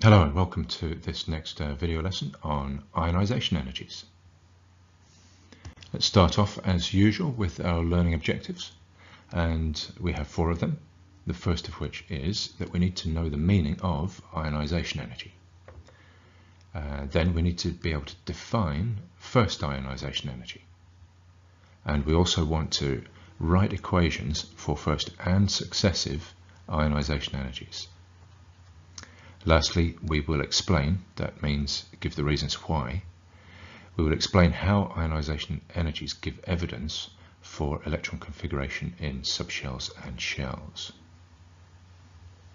Hello and welcome to this next video lesson on ionisation energies. Let's start off as usual with our learning objectives, and we have 4 of them. The first of which is that we need to know the meaning of ionisation energy. Then we need to be able to define first ionisation energy. And we also want to write equations for first and successive ionisation energies. Lastly, we will explain, that means give the reasons why. We will explain how ionisation energies give evidence for electron configuration in subshells and shells.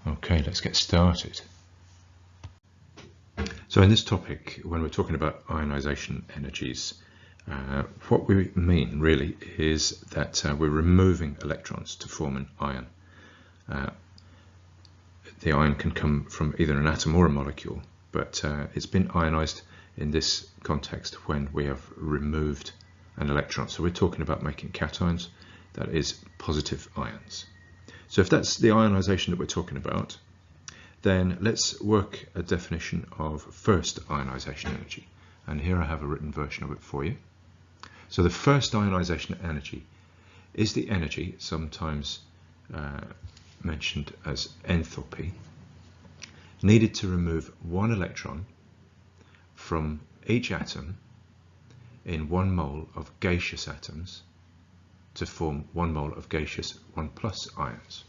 Okay, let's get started. So in this topic, when we're talking about ionisation energies, what we mean really is that we're removing electrons to form an ion. The ion can come from either an atom or a molecule, but it's been ionized in this context when we have removed an electron. So we're talking about making cations, that is positive ions. So if that's the ionization that we're talking about, then let's work a definition of first ionization energy. And here I have a written version of it for you. So the first ionization energy is the energy, sometimes mentioned as enthalpy, needed to remove one electron from each atom in 1 mole of gaseous atoms to form 1 mole of gaseous 1+ ions.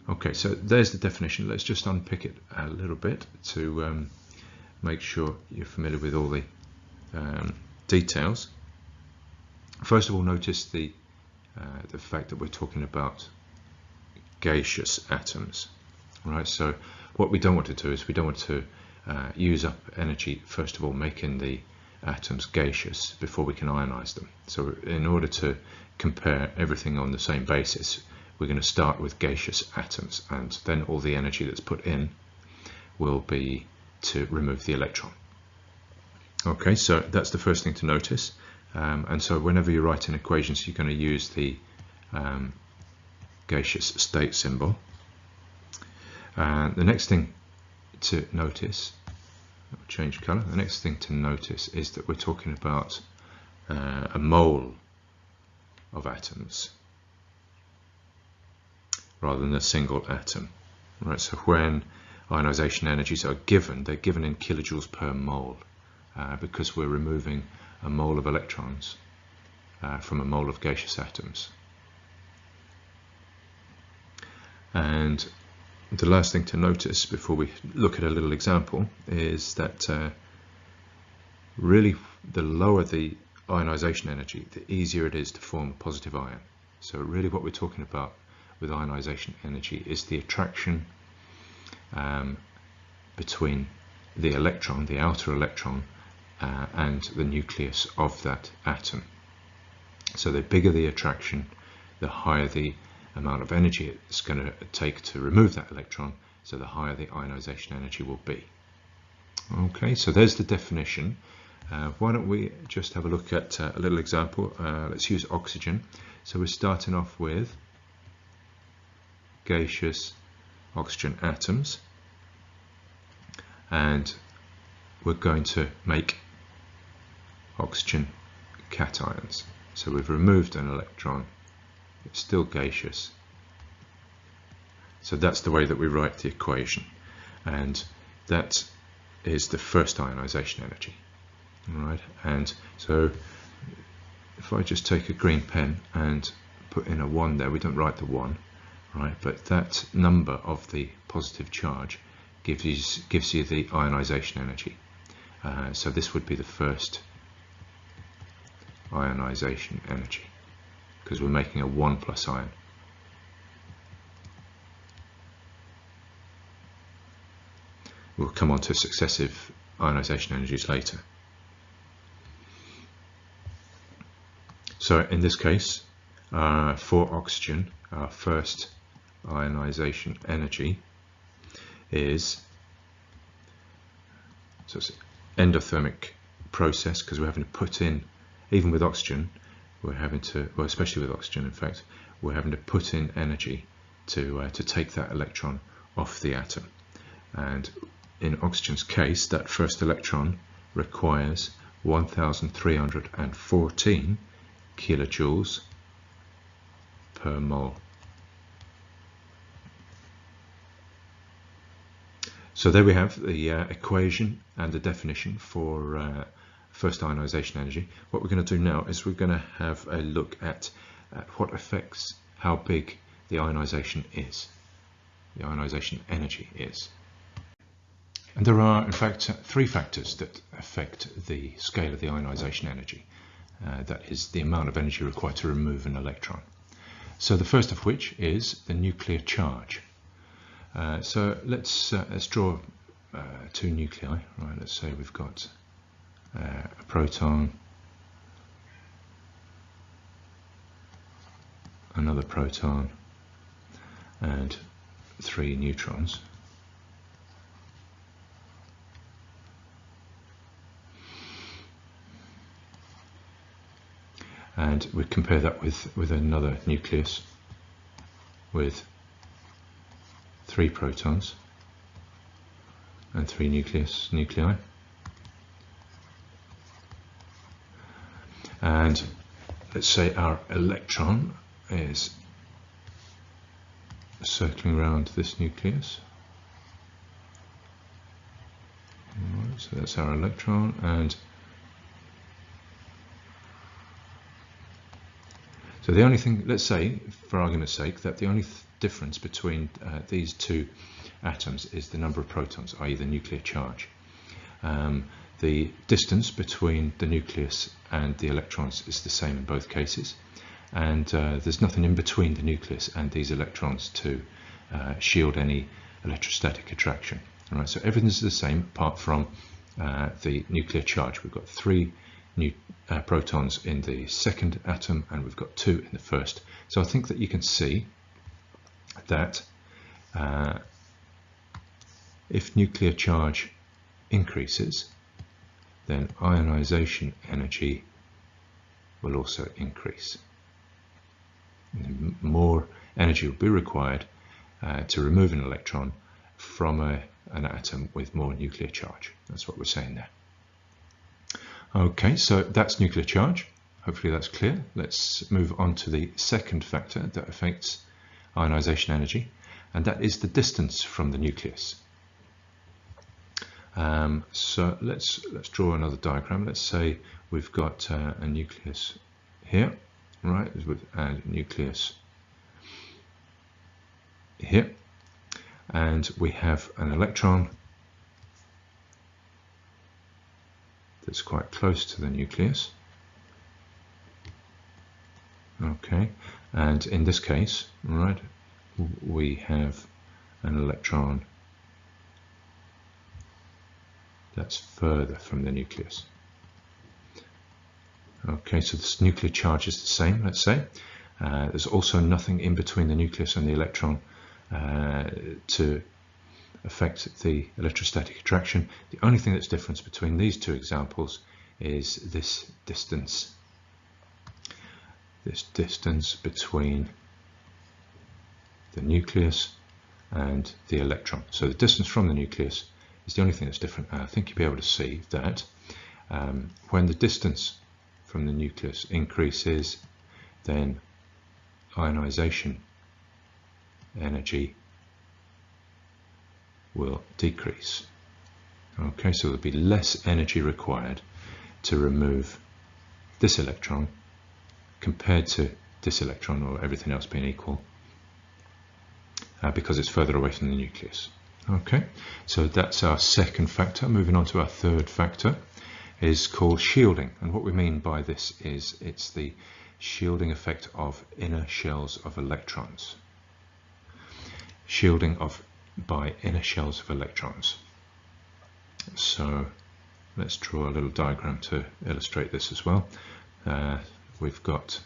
Okay, so there's the definition. Let's just unpick it a little bit to make sure you're familiar with all the details. First of all, notice the fact that we're talking about gaseous atoms, right? So what we don't want to do is we don't want to use up energy, first of all, making the atoms gaseous before we can ionize them. So in order to compare everything on the same basis, we're going to start with gaseous atoms, and then all the energy that's put in will be to remove the electron. Okay, so that's the first thing to notice. And so whenever you're writing equations, you're going to use the gaseous state symbol. The next thing to notice, I'll change colour. The next thing to notice is that we're talking about a mole of atoms rather than a single atom. Right. So when ionization energies are given, they're given in kilojoules per mole because we're removing a mole of electrons from a mole of gaseous atoms. And the last thing to notice before we look at a little example is that really the lower the ionization energy, the easier it is to form a positive ion. So really what we're talking about with ionization energy is the attraction between the electron, the outer electron, and the nucleus of that atom. So the bigger the attraction, the higher the amount of energy it's going to take to remove that electron, so the higher the ionization energy will be. Okay, so there's the definition. Why don't we just have a look at a little example. Let's use oxygen. So we're starting off with gaseous oxygen atoms, and we're going to make oxygen cations. So we've removed an electron, it's still gaseous. So that's the way that we write the equation, and that is the first ionization energy. All right, and so if I just take a green pen and put in a 1 there, we don't write the 1, right? But that number of the positive charge gives you the ionization energy. So this would be the first ionization energy, because we're making a 1+ ion. We'll come on to successive ionization energies later. So in this case, for oxygen, our first ionization energy is, so it's an endothermic process, because we're having to put in, even with oxygen, we're having to, well, especially with oxygen in fact, we're having to put in energy to take that electron off the atom. And in oxygen's case, that first electron requires 1,314 kilojoules per mole. So there we have the equation and the definition for first ionization energy. What we're going to do now is we're going to have a look at what affects how big the ionization is, the ionization energy is. And there are, in fact, three factors that affect the scale of the ionization energy. That is the amount of energy required to remove an electron. So the first of which is the nuclear charge. So let's draw two nuclei. Right, let's say we've got a proton, another proton, and 3 neutrons. And we compare that with another nucleus with 3 protons and 3 nuclei. And let's say our electron is circling around this nucleus. Right, so that's our electron, and so the only thing, let's say, for argument's sake, that the only difference between these two atoms is the number of protons, i.e. the nuclear charge. The distance between the nucleus and the electrons is the same in both cases, and there's nothing in between the nucleus and these electrons to shield any electrostatic attraction. All right, so everything's the same apart from the nuclear charge. We've got 3 protons in the second atom, and we've got 2 in the first. So I think that you can see that if nuclear charge increases, then ionization energy will also increase. And more energy will be required to remove an electron from an atom with more nuclear charge. That's what we're saying there. Okay, so that's nuclear charge. Hopefully that's clear. Let's move on to the second factor that affects ionization energy, and that is the distance from the nucleus. So let's draw another diagram. Let's say we've got a nucleus here, right, with a nucleus here, and we have an electron that's quite close to the nucleus. Okay, and in this case, right, we have an electron that's further from the nucleus. Okay, so this nuclear charge is the same, let's say. There's also nothing in between the nucleus and the electron to affect the electrostatic attraction. The only thing that's different between these two examples is this distance between the nucleus and the electron. So the distance from the nucleus is the only thing that's different. And I think you'll be able to see that when the distance from the nucleus increases, then ionization energy will decrease. Okay, so there'll be less energy required to remove this electron compared to this electron, or everything else being equal, because it's further away from the nucleus. Okay, so that's our second factor. Moving on to our third factor is called shielding, and what we mean by this is it's the shielding effect of inner shells of electrons. Shielding by inner shells of electrons. So let's draw a little diagram to illustrate this as well. We've got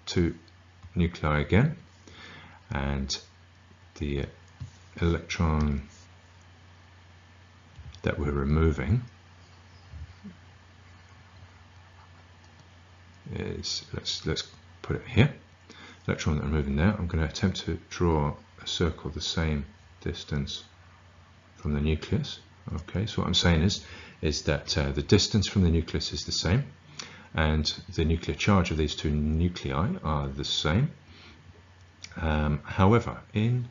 2 nuclei again, and the electron that we're removing is, let's put it here. Electron that we're removing there. I'm going to attempt to draw a circle the same distance from the nucleus. Okay, so what I'm saying is that the distance from the nucleus is the same, and the nuclear charge of these two nuclei are the same. However, in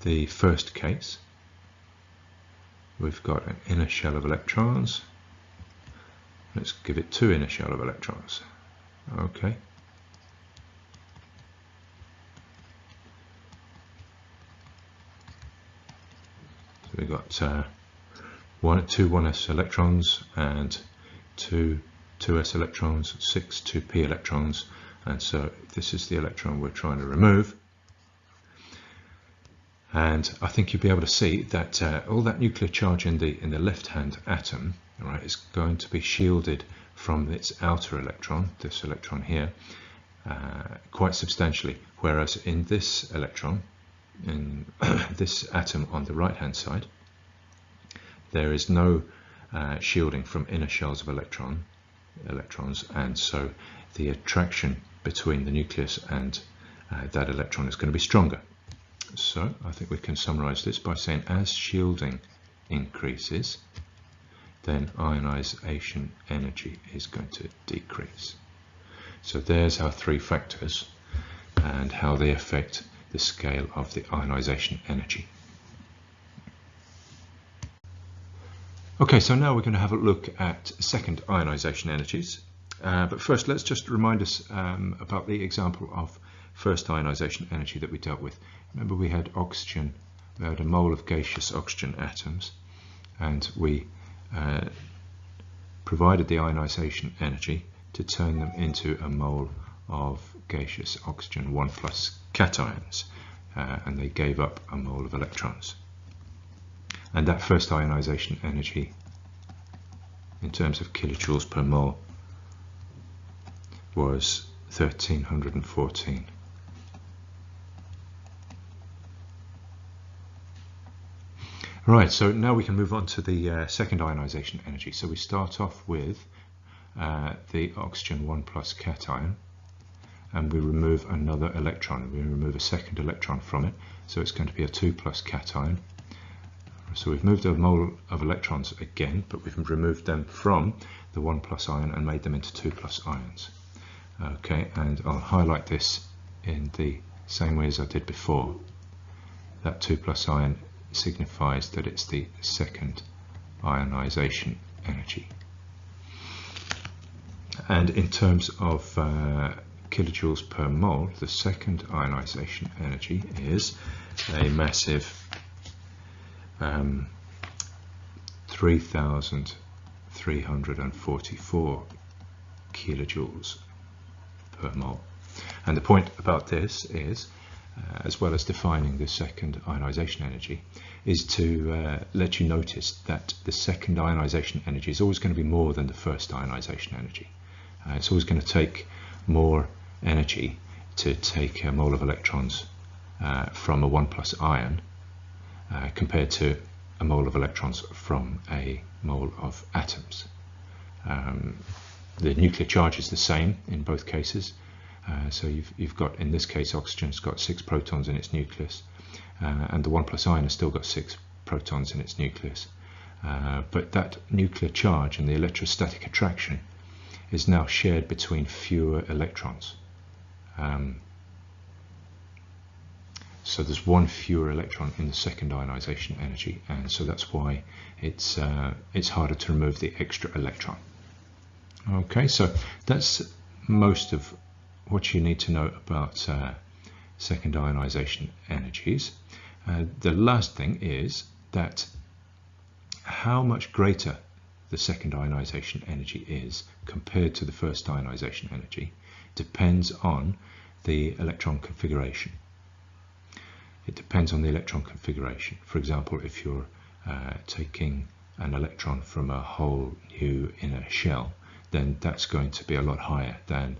the first case, we've got an inner shell of electrons. Let's give it two inner shell of electrons. Okay. So we've got two 1s electrons and two 2s electrons, 6 2p electrons, and so this is the electron we're trying to remove. And I think you'll be able to see that all that nuclear charge in the left-hand atom, right, is going to be shielded from its outer electron, this electron here, quite substantially, whereas in this electron, in this atom on the right-hand side, there is no shielding from inner shells of electrons, and so the attraction between the nucleus and that electron is going to be stronger. So I think we can summarize this by saying as shielding increases, then ionization energy is going to decrease. So there's our three factors and how they affect the scale of the ionization energy. Okay, so now we're going to have a look at second ionization energies. But first, let's just remind us about the example of first ionization energy that we dealt with. Remember, we had oxygen, we had a mole of gaseous oxygen atoms, and we provided the ionization energy to turn them into a mole of gaseous oxygen 1+ cations, and they gave up a mole of electrons. And that first ionization energy, in terms of kilojoules per mole, was 1314. Right, so now we can move on to the second ionization energy. So we start off with the oxygen 1+ cation, and we remove another electron. We remove a second electron from it, so it's going to be a 2+ cation. So we've moved a mole of electrons again, but we've removed them from the 1+ ion and made them into 2+ ions. Okay, and I'll highlight this in the same way as I did before. That 2+ ion signifies that it's the second ionization energy. And in terms of kilojoules per mole, the second ionization energy is a massive 3,344 kilojoules per mole. And the point about this is, as well as defining the second ionization energy, is to let you notice that the second ionization energy is always going to be more than the first ionization energy. It's always going to take more energy to take a mole of electrons from a 1+ ion compared to a mole of electrons from a mole of atoms. The nuclear charge is the same in both cases. So you've got, in this case, oxygen's got 6 protons in its nucleus, and the 1+ ion has still got 6 protons in its nucleus. But that nuclear charge and the electrostatic attraction is now shared between fewer electrons. So there's one fewer electron in the second ionization energy, and so that's why it's harder to remove the extra electron. Okay, so that's most of what you need to know about second ionization energies. The last thing is that how much greater the second ionization energy is compared to the first ionization energy depends on the electron configuration. It depends on the electron configuration. For example, if you're taking an electron from a whole new inner shell, then that's going to be a lot higher than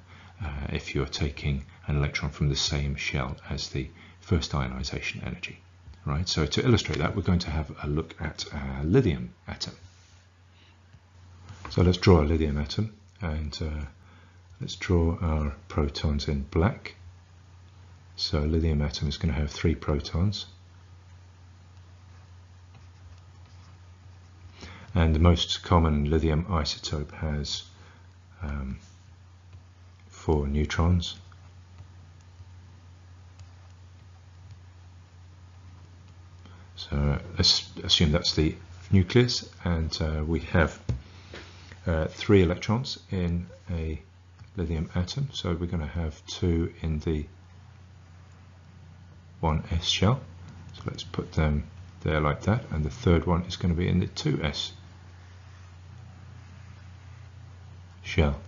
if you're taking an electron from the same shell as the first ionization energy. Right? So to illustrate that, we're going to have a look at a lithium atom. So let's draw a lithium atom, and let's draw our protons in black. So a lithium atom is going to have 3 protons. And the most common lithium isotope has 4 neutrons. So let's assume that's the nucleus, and we have 3 electrons in a lithium atom, so we're going to have 2 in the 1s shell. So let's put them there like that, and the third one is going to be in the 2s shell.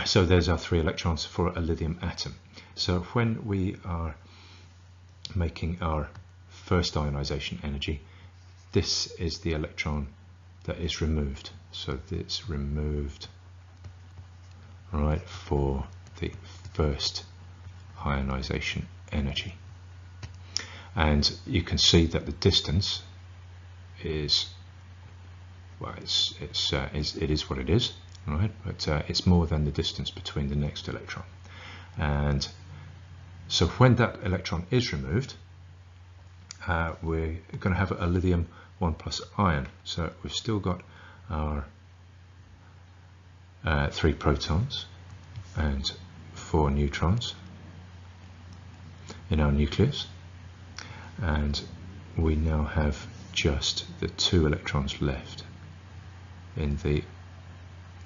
So there's our 3 electrons for a lithium atom. So when we are making our first ionization energy, this is the electron that is removed. So it's removed right for the first ionization energy. And you can see that the distance is, well, it is what it is, right? But it's more than the distance between the next electron. And so when that electron is removed, we're going to have a lithium 1+ ion. So we've still got our 3 protons and 4 neutrons in our nucleus, and we now have just the 2 electrons left in the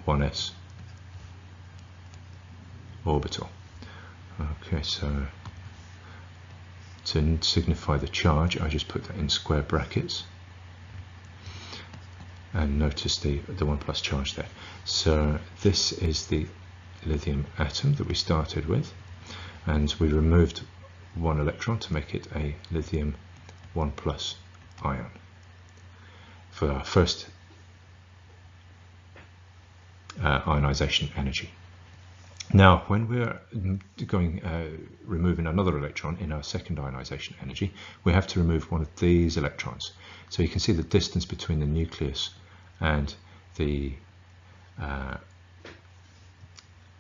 1s orbital. Okay, so to signify the charge, I just put that in square brackets, and notice the 1+ charge there. So this is the lithium atom that we started with, and we removed 1 electron to make it a lithium 1+ ion for our first ionization energy. Now, when we're removing another electron in our second ionization energy, we have to remove one of these electrons. So you can see the distance between the nucleus and the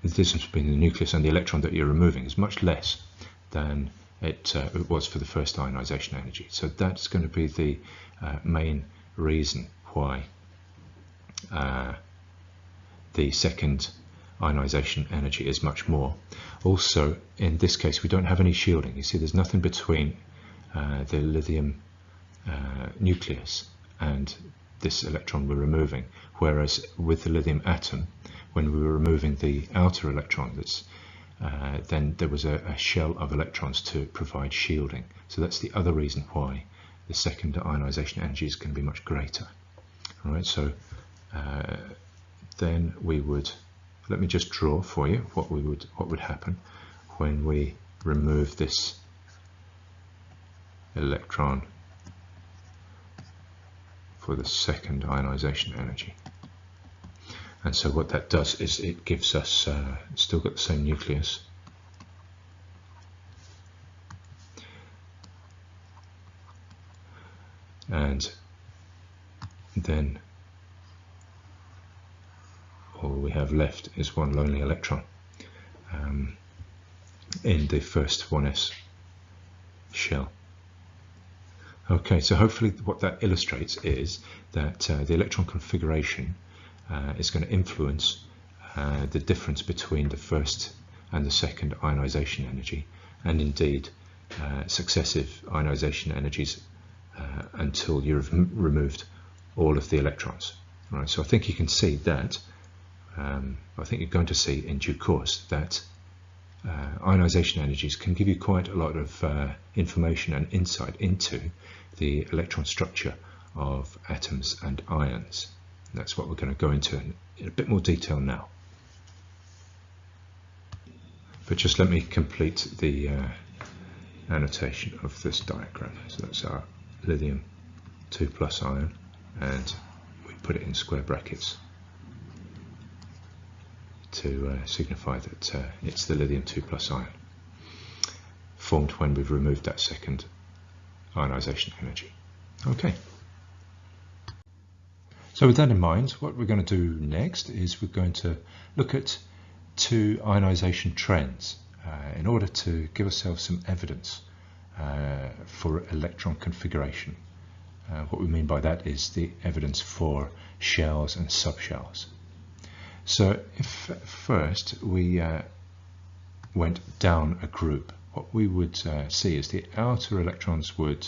distance between the nucleus and the electron that you're removing is much less than it was for the first ionization energy. So that's going to be the main reason why the second ionization energy is much more. Also, in this case, we don't have any shielding. You see, there's nothing between the lithium nucleus and this electron we're removing, whereas with the lithium atom, when we were removing the outer electron, then there was a shell of electrons to provide shielding. So that's the other reason why the second ionization energy is going to be much greater. All right, so then we would, let me just draw for you what would happen when we remove this electron for the second ionization energy. And so what that does is it gives us still got the same nucleus, and then all we have left is 1 lonely electron in the first 1s shell. Okay, so hopefully what that illustrates is that the electron configuration is going to influence the difference between the first and the second ionization energy, and indeed successive ionization energies until you've removed all of the electrons. All right, so I think you can see that, I think you're going to see in due course that ionization energies can give you quite a lot of information and insight into the electron structure of atoms and ions. That's what we're going to go into in a bit more detail now. But just let me complete the annotation of this diagram. So that's our lithium 2+ ion, and we put it in square brackets to signify that it's the lithium 2+ ion formed when we've removed that second ionization energy. Okay. So with that in mind, what we're going to do next is we're going to look at 2 ionization trends in order to give ourselves some evidence for electron configuration What we mean by that is the evidence for shells and subshells. So if first we went down a group, what we would see is the outer electrons would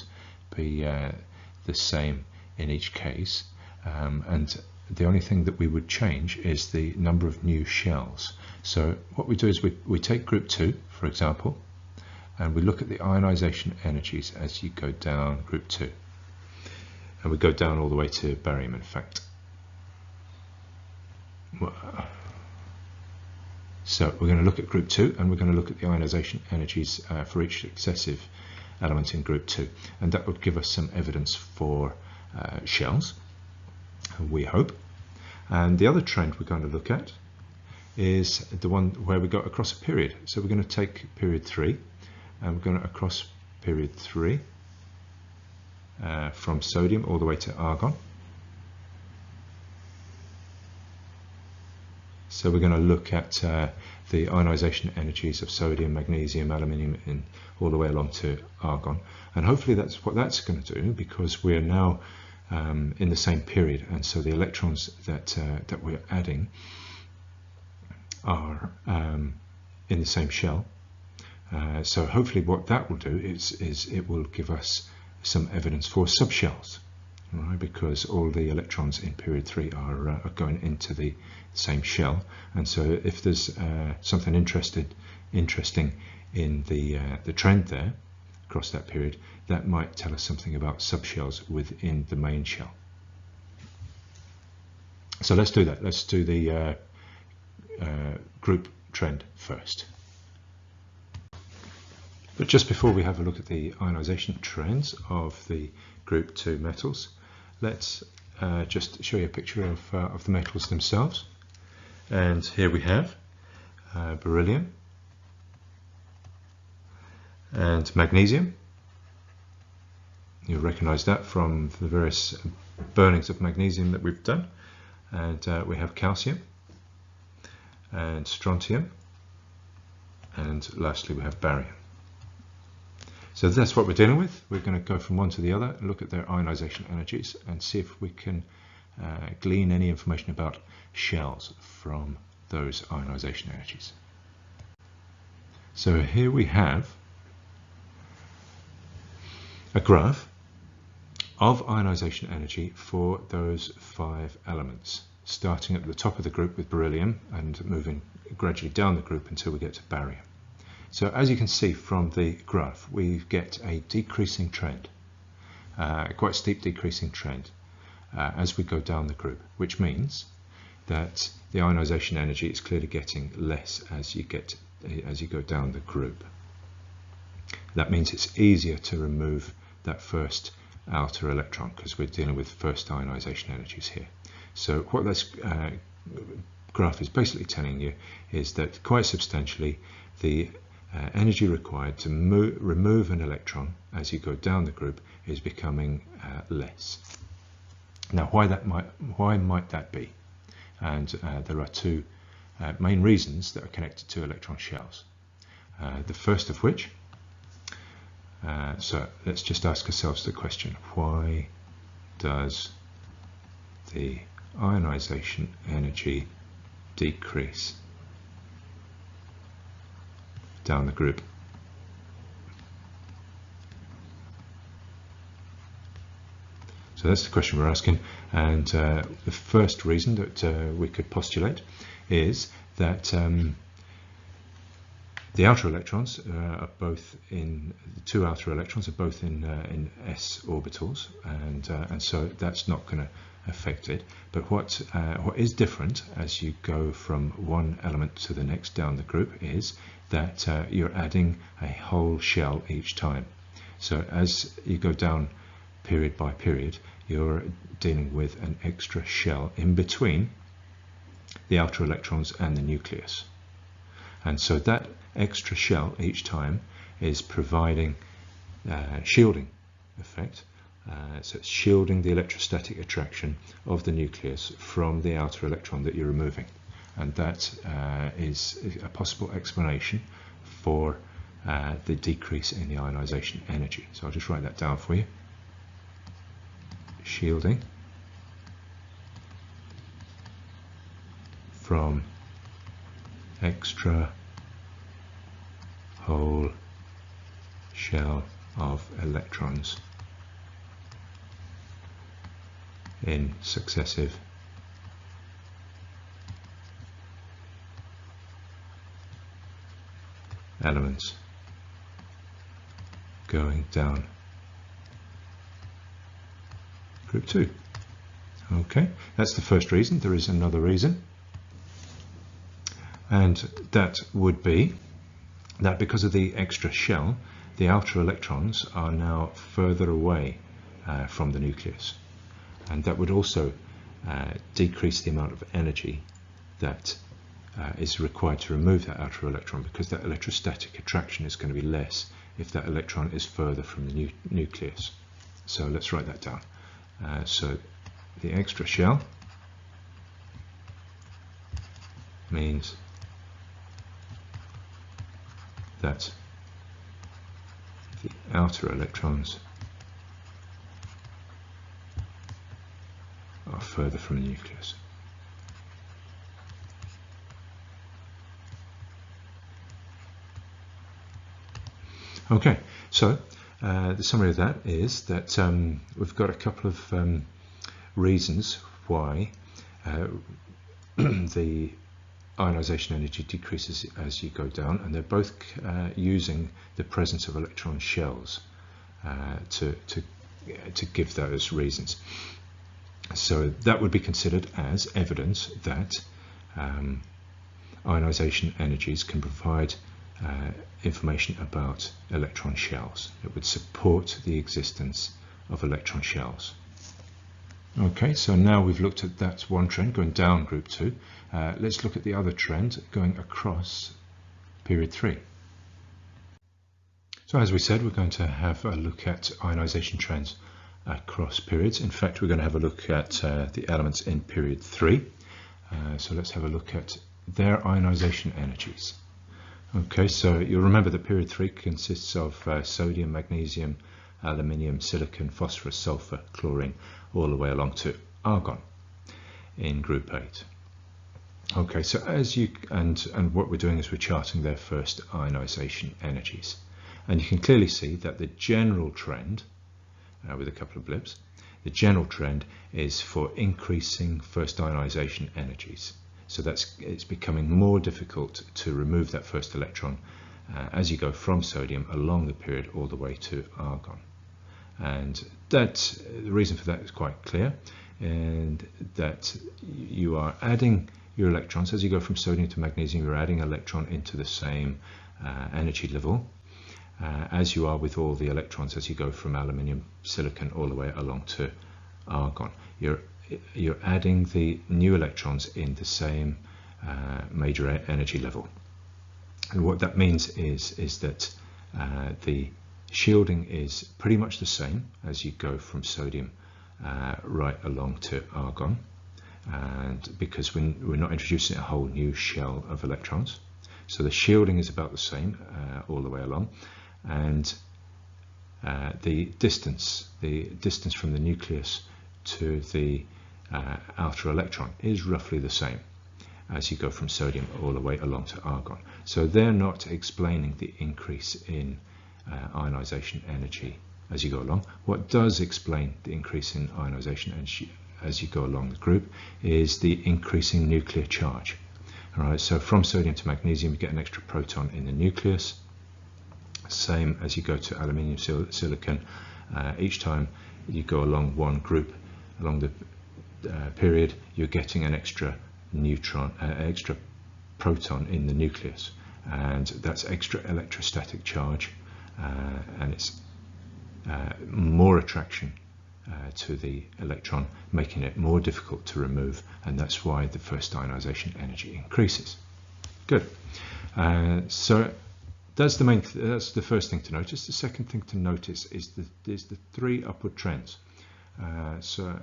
be the same in each case, and the only thing that we would change is the number of new shells. So what we do is we take group 2, for example, and we look at the ionization energies as you go down group 2. And we go down all the way to barium, in fact. So we're going to look at group 2, and we're going to look at the ionization energies for each successive element in group 2. And that would give us some evidence for shells, we hope. And the other trend we're going to look at is the one where we go across a period. So we're going to take period 3, and we're going to across period 3 from sodium all the way to argon. So we're going to look at the ionization energies of sodium, magnesium, aluminium, and all the way along to argon. And hopefully that's what that's going to do, because we're now in the same period, and so the electrons that we're adding are in the same shell. So hopefully what that will do is it will give us some evidence for subshells, right? Because all the electrons in period 3 are going into the same shell, and so if there's something interesting in the trend there across that period, that might tell us something about subshells within the main shell. So let's do that. Let's do the group trend first. But just before we have a look at the ionization trends of the group 2 metals, let's just show you a picture of the metals themselves. And here we have beryllium and magnesium. You'll recognize that from the various burnings of magnesium that we've done. And we have calcium and strontium, and lastly we have barium. So that's what we're dealing with. We're going to go from one to the other and look at their ionization energies and see if we can glean any information about shells from those ionization energies. So here we have a graph of ionization energy for those 5 elements, starting at the top of the group with beryllium and moving gradually down the group until we get to barium. So as you can see from the graph, we get a decreasing trend, quite steep decreasing trend as we go down the group, which means that the ionization energy is clearly getting less as you go down the group. That means it's easier to remove that first outer electron, because we're dealing with first ionization energies here. So what this graph is basically telling you is that quite substantially the energy required to remove an electron as you go down the group is becoming less. Now why might that be? And there are 2 main reasons that are connected to electron shells. The first of which, so let's just ask ourselves the question, why does the ionization energy decrease down the group? So that's the question we're asking, and the first reason that we could postulate is that the outer electrons are both in, the 2 outer electrons are both in s orbitals, and so that's not going to affect it. But what is different as you go from one element to the next down the group is that you're adding a whole shell each time. So as you go down period by period, you're dealing with an extra shell in between the outer electrons and the nucleus. And so that extra shell each time is providing shielding effect. So it's shielding the electrostatic attraction of the nucleus from the outer electron that you're removing. And that is a possible explanation for the decrease in the ionization energy. So I'll just write that down for you. shielding from extra whole shell of electrons in successive elements going down group 2. Okay, that's the first reason. There is another reason, and that would be that because of the extra shell, the outer electrons are now further away from the nucleus, and that would also decrease the amount of energy that is required to remove that outer electron, because that electrostatic attraction is going to be less if that electron is further from the nucleus. So let's write that down. So the extra shell means that the outer electrons are further from the nucleus. Okay, so the summary of that is that we've got a couple of reasons why the ionization energy decreases as you go down, and they're both using the presence of electron shells to give those reasons. So that would be considered as evidence that ionization energies can provide information about electron shells. It would support the existence of electron shells. Okay, so now we've looked at that one trend going down group 2. Let's look at the other trend going across period 3. So as we said, we're going to have a look at ionization trends across periods. In fact, we're going to have a look at the elements in period 3. So let's have a look at their ionization energies. Okay, so you'll remember that period 3 consists of sodium, magnesium, aluminium, silicon, phosphorus, sulfur, chlorine, all the way along to argon in group 8. Okay, so as you and what we're doing is we're charting their first ionization energies, and you can clearly see that the general trend, with a couple of blips, the general trend is for increasing first ionization energies. So it's becoming more difficult to remove that first electron as you go from sodium along the period all the way to argon. And the reason for that is quite clear, and that you are adding your electrons as you go from sodium to magnesium. You're adding an electron into the same energy level as you are with all the electrons as you go from aluminium, silicon, all the way along to argon. You're adding the new electrons in the same major energy level. And what that means is that the shielding is pretty much the same as you go from sodium right along to argon, and because we're not introducing a whole new shell of electrons, so the shielding is about the same all the way along, and the distance from the nucleus to the outer electron is roughly the same as you go from sodium all the way along to argon. So they're not explaining the increase in ionization energy as you go along. What does explain the increase in ionization energy as you go along the group is the increasing nuclear charge. All right, so from sodium to magnesium you get an extra proton in the nucleus. Same as you go to aluminium, silicon. Each time you go along one group along the period, you're getting an extra neutron, extra proton in the nucleus, and that's extra electrostatic charge, and it's more attraction to the electron, making it more difficult to remove, and that's why the first ionization energy increases. Good. So that's the first thing to notice. The second thing to notice is the 3 upward trends. So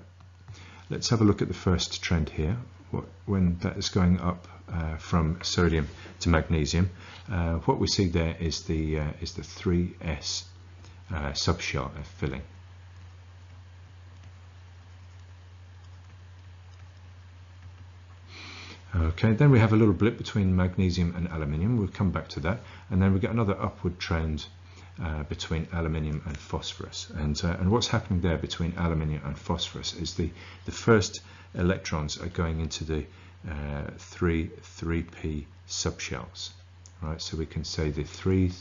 let's have a look at the first trend here. When that is going up from sodium to magnesium, what we see there is the 3s subshell filling. Okay, then we have a little blip between magnesium and aluminium. We'll come back to that, and then we get another upward trend between aluminium and phosphorus. And what's happening there between aluminium and phosphorus is the first electrons are going into the 3p subshells. Right, so we can say the 3p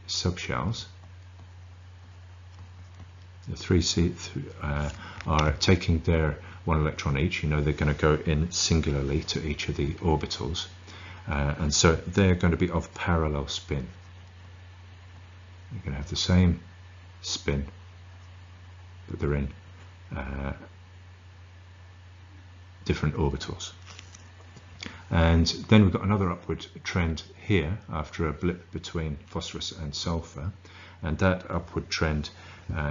subshells, the 3C are taking their one electron each. You know, they're going to go in singularly to each of the orbitals, and so they're going to be of parallel spin. You're going to have the same spin, but they're in different orbitals. And then we've got another upward trend here after a blip between phosphorus and sulfur, and that upward trend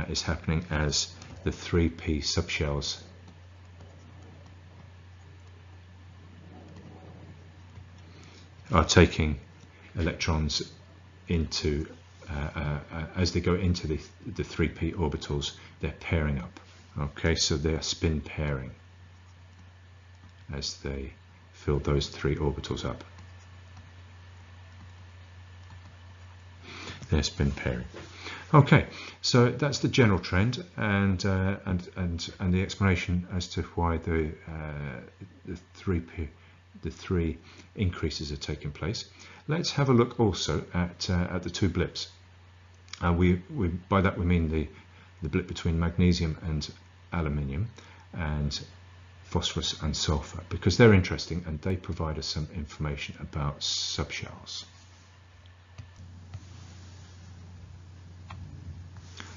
is happening as the 3p subshells are taking electrons into, as they go into the 3p orbitals, they're pairing up. Okay, so they're spin pairing as they fill those 3 orbitals up. They're spin pairing. Okay, so that's the general trend, and the explanation as to why the 3 increases are taking place. Let's have a look also at the 2 blips. By that we mean the blip between magnesium and aluminium, and phosphorus and sulfur, because they're interesting and they provide us some information about subshells.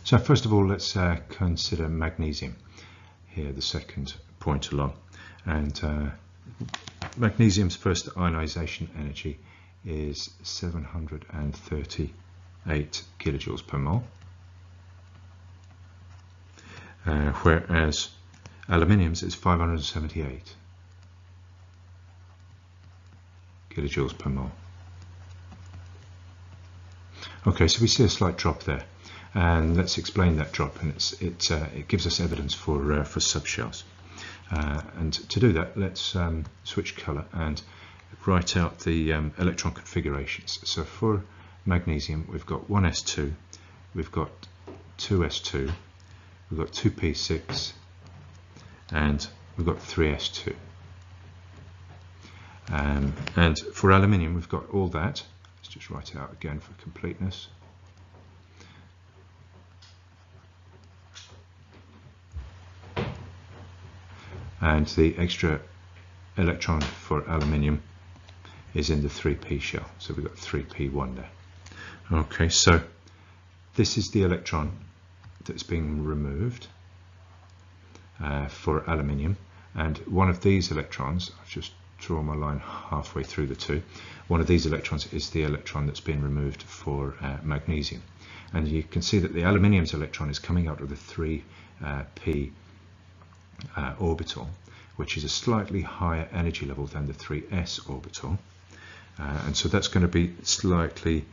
So first of all, let's consider magnesium here, the second point along. And magnesium's first ionization energy is 738 kilojoules per mole, whereas aluminium's is 578 kilojoules per mole. Okay, so we see a slight drop there, and let's explain that drop, and it gives us evidence for subshells. And to do that, let's switch color and write out the electron configurations. So for magnesium, we've got 1s2, we've got 2s2, we've got 2p6, and we've got 3s2. And for aluminium, we've got all that. Let's just write it out again for completeness. And the extra electron for aluminium is in the 3p shell, so we've got 3p1 there. Okay, so this is the electron that's being removed for aluminium, and one of these electrons, I've just drawn my line halfway through the 2, one of these electrons is the electron that's been removed for magnesium. And you can see that the aluminium's electron is coming out of the 3p orbital, which is a slightly higher energy level than the 3s orbital, and so that's going to be slightly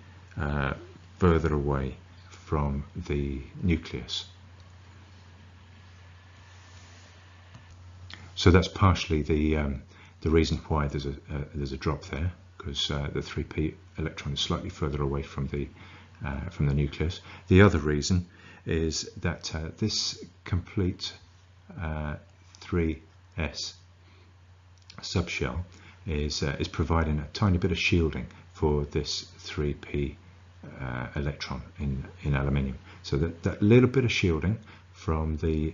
further away from the nucleus. So that's partially the reason why there's a drop there, because the 3p electron is slightly further away from the nucleus. The other reason is that this complete 3s subshell is providing a tiny bit of shielding for this 3p electron in aluminium. So that little bit of shielding from the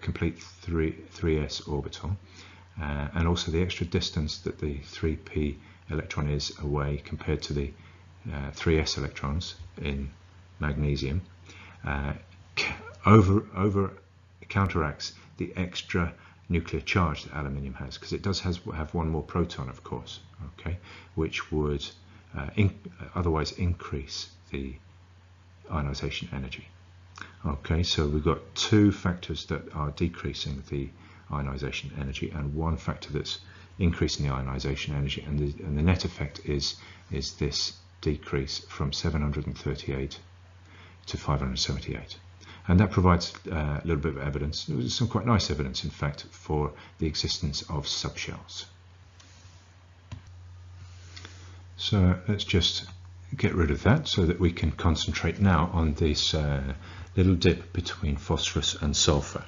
complete 3s orbital, and also the extra distance that the 3p electron is away compared to the 3s electrons in magnesium, over counteracts the extra nuclear charge that aluminium has, because it does have one more proton, of course, okay, which would otherwise increase the ionization energy. Okay, so we've got 2 factors that are decreasing the ionization energy, and 1 factor that's increasing the ionization energy, and the net effect is this decrease from 738 to 578. And that provides a little bit of evidence, some quite nice evidence in fact, for the existence of subshells. So let's just get rid of that so that we can concentrate now on this little dip between phosphorus and sulfur.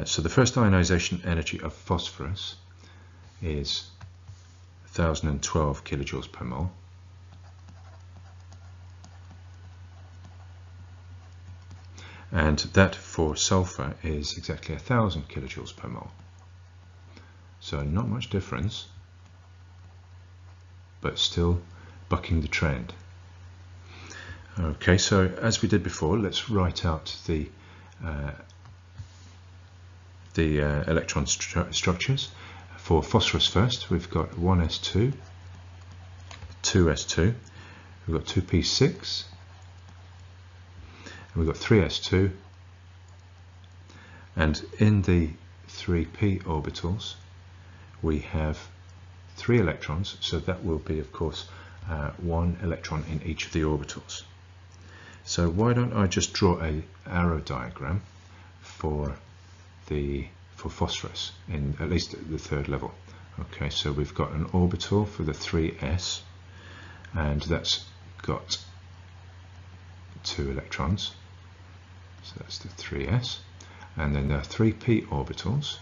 So the first ionization energy of phosphorus is 1012 kilojoules per mole. And that for sulfur is exactly 1000 kilojoules per mole. So not much difference, but still bucking the trend. Okay, so as we did before, let's write out the electron structures. For phosphorus first, we've got 1s2, 2s2, we've got 2p6, and we've got 3s2, and in the 3p orbitals we have 3 electrons, so that will be, of course, 1 electron in each of the orbitals. So why don't I just draw an arrow diagram for phosphorus in at least at the third level. Okay, so we've got an orbital for the 3s, and that's got 2 electrons, so that's the 3s, and then there are 3p orbitals.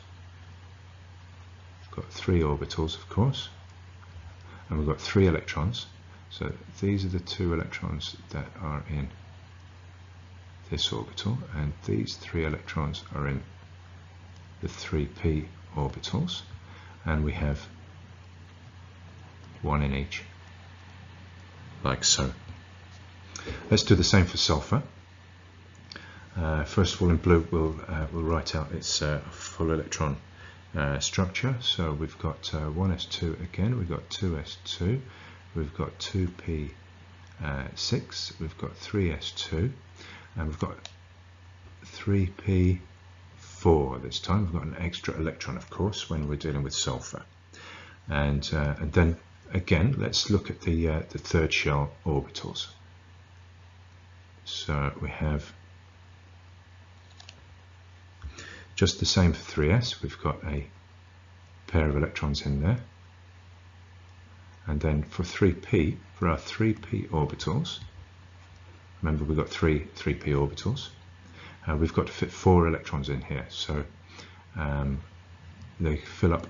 We've got 3 orbitals, of course, and we've got 3 electrons, so these are the 2 electrons that are in this orbital, and these 3 electrons are in the 3p orbitals, and we have 1 in each, like so. Let's do the same for sulfur. First of all, in blue we'll write out its full electron structure. So we've got 1s2 again, we've got 2s2, we've got 2p6, we've got 3s2, and we've got 3p4 this time. We've got an extra electron, of course, when we're dealing with sulfur. And then again, let's look at the third shell orbitals. So we have just the same for 3s. We've got a pair of electrons in there. And then for 3p, for our 3p orbitals, remember we've got 3p orbitals, we've got to fit 4 electrons in here. So they fill up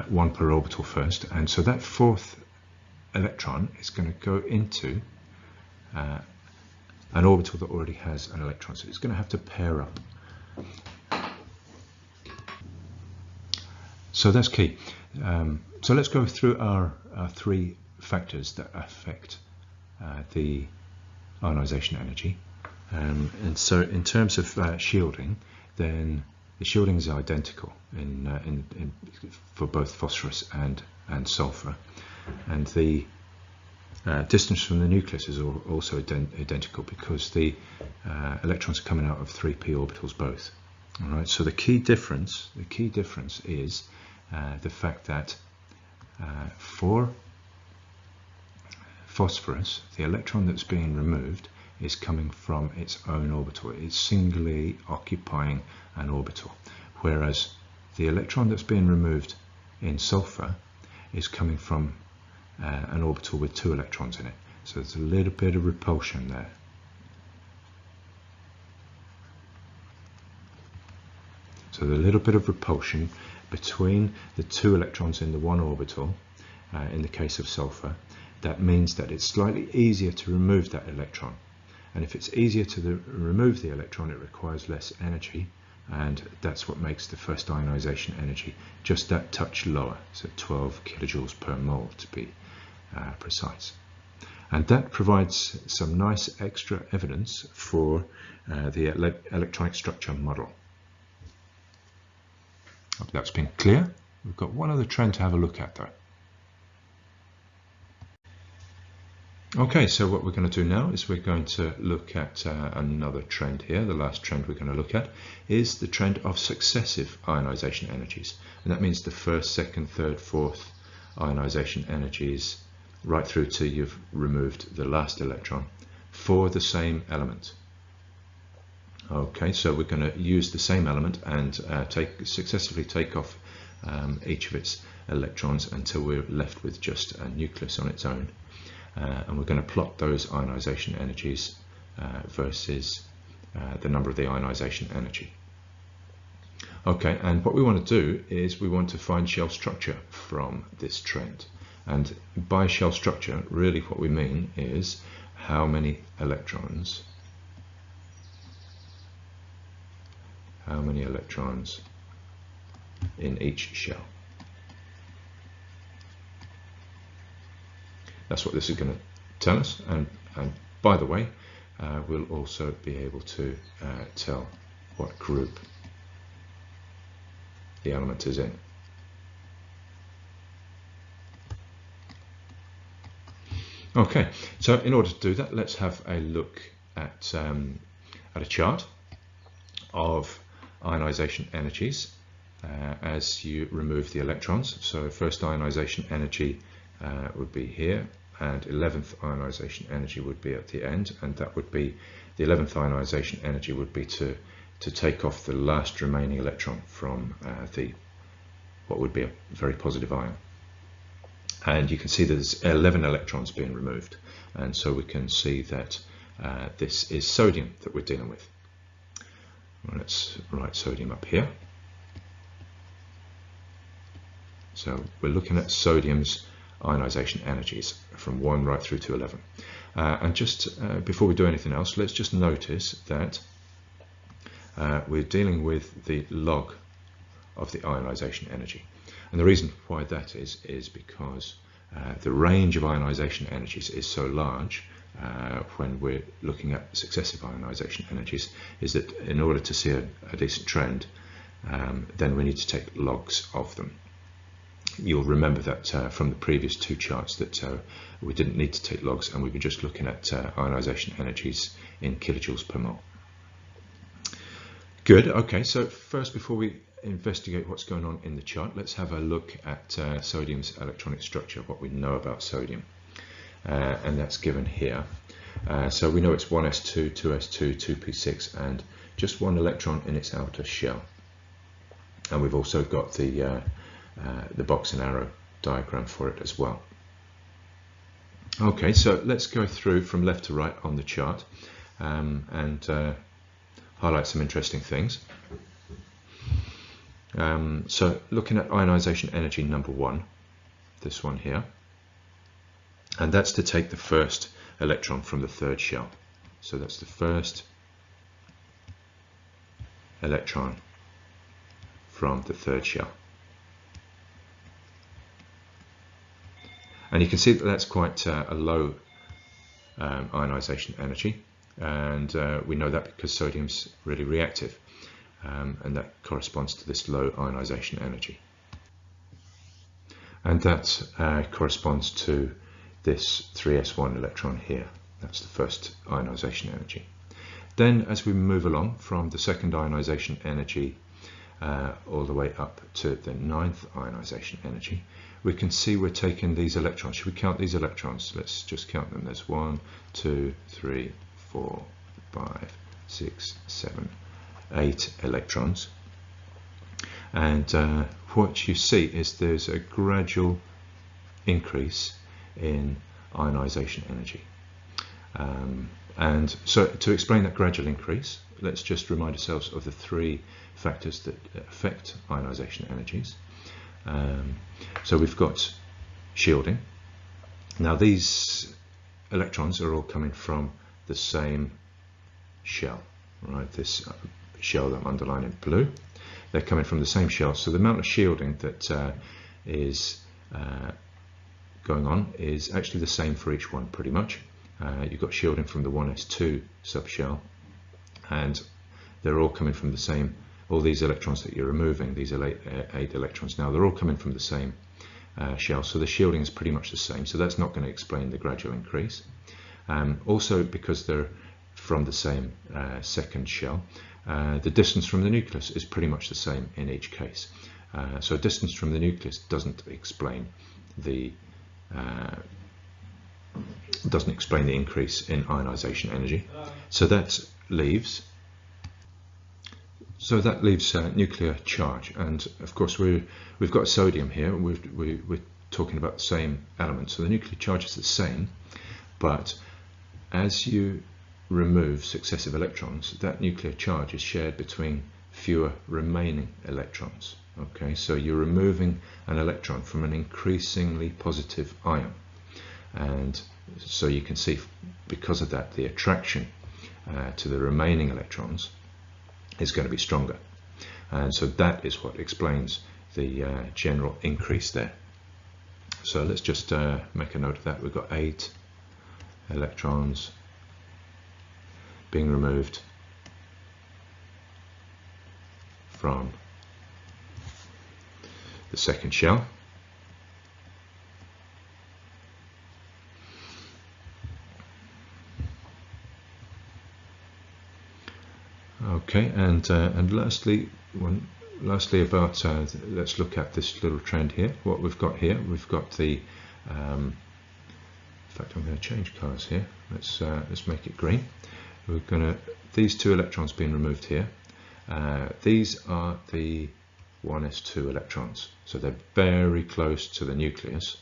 1 per orbital first, and so that 4th electron is going to go into an orbital that already has an electron, so it's going to have to pair up. So that's key. So let's go through our 3 factors that affect the ionization energy. And so in terms of shielding, then the shielding is identical for both phosphorus and sulfur, and the distance from the nucleus is also identical, because the electrons are coming out of 3p orbitals both. All right. So the key difference is the fact that for phosphorus, the electron that's being removed is coming from its own orbital. It's singly occupying an orbital, whereas the electron that's being removed in sulfur is coming from an orbital with 2 electrons in it. So there's a little bit of repulsion there. So there's a little bit of repulsion between the 2 electrons in the one orbital, in the case of sulfur. That means that it's slightly easier to remove that electron. And if it's easier to remove the electron, it requires less energy, and that's what makes the first ionization energy just that touch lower, so 12 kilojoules per mole to be precise. And that provides some nice extra evidence for the electronic structure model. Hope that's been clear. We've got one other trend to have a look at though. Okay, so what we're going to do now is we're going to look at another trend here. The last trend we're going to look at is the trend of successive ionization energies. And that means the first, second, third, fourth ionization energies right through to you've removed the last electron for the same element. Okay, so we're going to use the same element and successively take off each of its electrons until we're left with just a nucleus on its own. And we're going to plot those ionization energies versus the number of the ionization energy. Okay, and what we want to do is we want to find shell structure from this trend. And by shell structure, really what we mean is how many electrons in each shell. That's what this is going to tell us. And by the way, we'll also be able to tell what group the element is in. Okay, so in order to do that, let's have a look at a chart of ionization energies as you remove the electrons. So first ionization energy would be here, and 11th ionization energy would be at the end, and that would be the 11th ionization energy would be to take off the last remaining electron from what would be a very positive ion. And you can see there's 11 electrons being removed, and so we can see that this is sodium that we're dealing with. Well, let's write sodium up here. So we're looking at sodium's ionization energies from 1 right through to 11. And just before we do anything else, let's just notice that we're dealing with the log of the ionization energy. And the reason why that is because the range of ionization energies is so large when we're looking at successive ionization energies, is that in order to see a decent trend, then we need to take logs of them. You'll remember that from the previous two charts that we didn't need to take logs, and we were just looking at ionization energies in kilojoules per mole. Good. Okay, so first, before we investigate what's going on in the chart, let's have a look at sodium's electronic structure, what we know about sodium. And that's given here. So we know it's 1s2, 2s2, 2p6, and just one electron in its outer shell. And we've also got the box and arrow diagram for it as well. Okay, so let's go through from left to right on the chart and highlight some interesting things. So looking at ionization energy number 1, this one here, and that's to take the first electron from the third shell. So that's the first electron from the third shell. And you can see that that's quite a low ionization energy, and we know that because sodium's really reactive, and that corresponds to this low ionization energy. And that corresponds to this 3s1 electron here. That's the first ionization energy. Then as we move along from the second ionization energy all the way up to the 9th ionization energy, we can see we're taking these electrons. Should we count these electrons? Let's just count them. There's 1, 2, 3, 4, 5, 6, 7, 8 electrons. And what you see is there's a gradual increase in ionization energy. And so to explain that gradual increase, let's just remind ourselves of the 3 factors that affect ionization energies. So we've got shielding. Now these electrons are all coming from the same shell, right? This shell that I'm underlining in blue, they're coming from the same shell. So the amount of shielding that is going on is actually the same for each one, pretty much. You've got shielding from the 1s2 subshell, and they're all coming from the same. All these electrons that you're removing, these are 8 electrons now, they're all coming from the same shell, so the shielding is pretty much the same, so that's not going to explain the gradual increase. Also, because they're from the same second shell, the distance from the nucleus is pretty much the same in each case. So distance from the nucleus doesn't explain the increase in ionization energy. So that leaves So that leaves nuclear charge, and of course we've got sodium here. We're talking about the same element, so the nuclear charge is the same, but as you remove successive electrons, that nuclear charge is shared between fewer remaining electrons. Okay, so you're removing an electron from an increasingly positive ion, and so you can see because of that the attraction to the remaining electrons is going to be stronger, and so that is what explains the general increase there. So let's just make a note of that. We've got 8 electrons being removed from the second shell. Okay, and lastly about let's look at this little trend here. What we've got here, we've got the in fact, I'm going to change colours here. Let's make it green. We're going to these 2 electrons being removed here. These are the 1s2 electrons, so they're very close to the nucleus,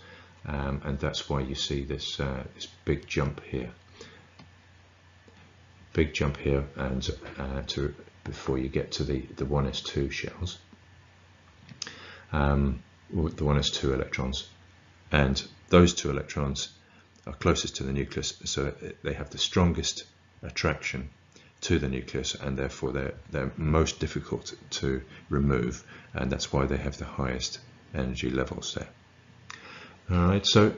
and that's why you see this this big jump here. Big jump here, and before you get to the 1s2 shells, with the 1s2 electrons, and those 2 electrons are closest to the nucleus, so they have the strongest attraction to the nucleus, and therefore they're most difficult to remove, and that's why they have the highest energy levels there. All right, so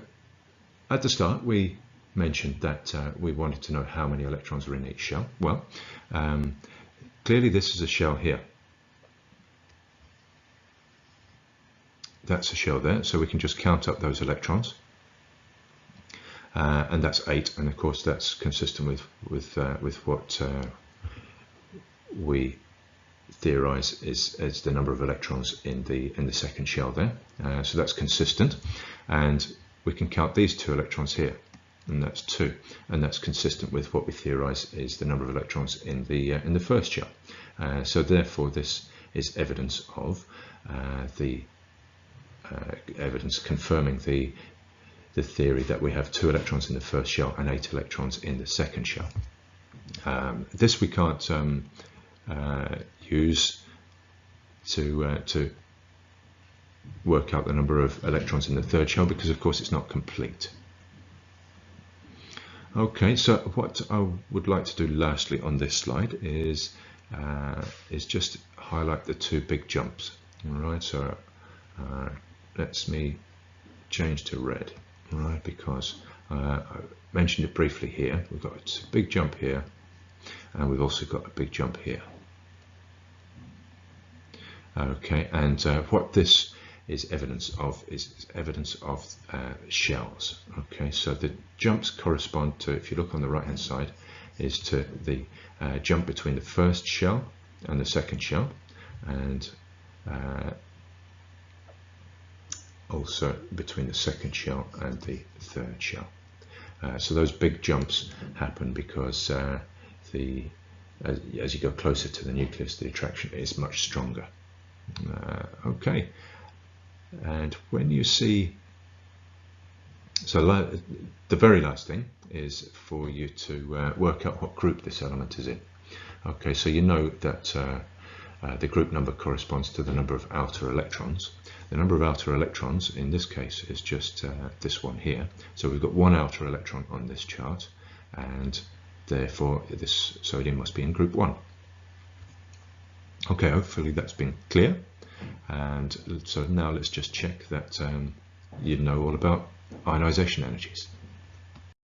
at the start we mentioned that we wanted to know how many electrons are in each shell. Well, clearly this is a shell here. That's a shell there, so we can just count up those electrons, and that's 8, and of course that's consistent with what we theorize is the number of electrons in the second shell there. So that's consistent, and we can count these 2 electrons here, and that's 2, and that's consistent with what we theorize is the number of electrons in the first shell. So therefore this is evidence of evidence confirming the theory that we have 2 electrons in the first shell and 8 electrons in the second shell. This we can't use to work out the number of electrons in the third shell, because of course it's not complete. Okay, so what I would like to do lastly on this slide is just highlight the 2 big jumps. All right, so let me change to red. All right, because I mentioned it briefly here. We've got a big jump here, and we've also got a big jump here. Okay, and what this is evidence of shells. Okay, so the jumps correspond to, if you look on the right hand side, is to the jump between the first shell and the second shell, and also between the second shell and the third shell. So those big jumps happen because as you go closer to the nucleus, the attraction is much stronger. Okay, and when you see, so the very last thing is for you to work out what group this element is in. Okay, so you know that the group number corresponds to the number of outer electrons. The number of outer electrons in this case is just this one here. So we've got 1 outer electron on this chart, and therefore this sodium must be in group 1. Okay, hopefully that's been clear. And so now let's just check that you know all about ionization energies.